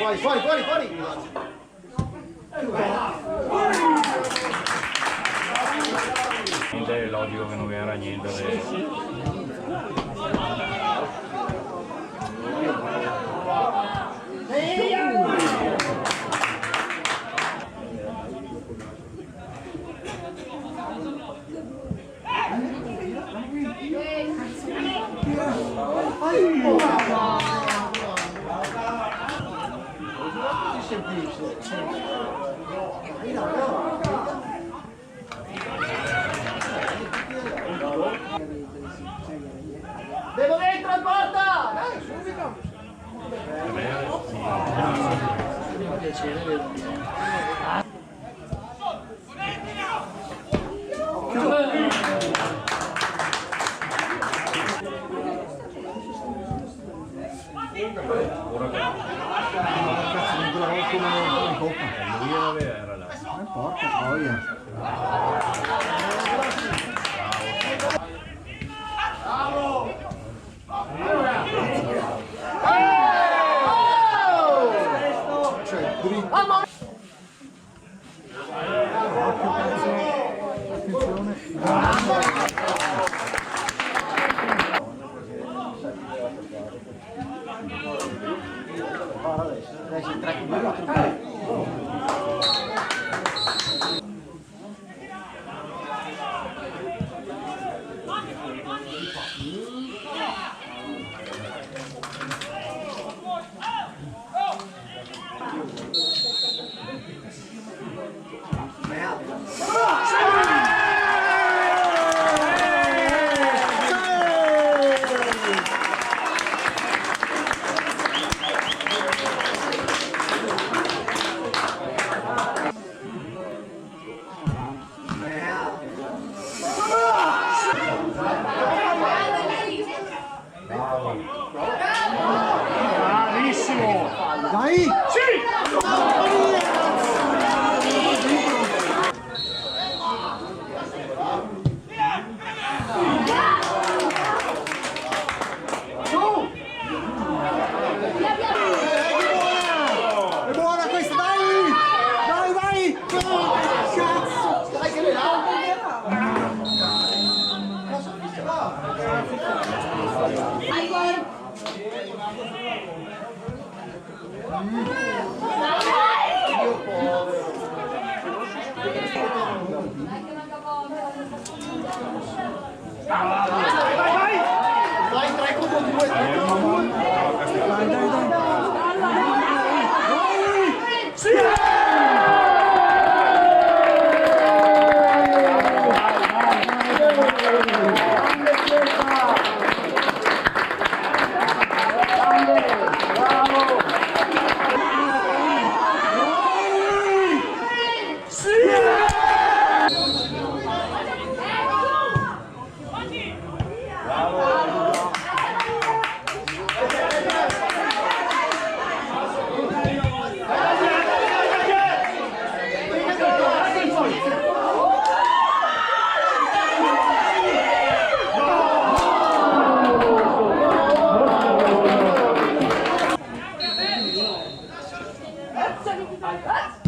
fuori, fuori, fuori, fuori. Niente, è logico che non era niente. Devo dentro al porta! Dai, subito! Porca troia. Cioè, dritto. Adesso 3 minuti. Bravissimo! Dai! Sì! È buona questa, dai! Dai, dai! Cazzo! Dai che le dà! Vai 3 contro 2. Dai, dai, dai! Sì! Alza!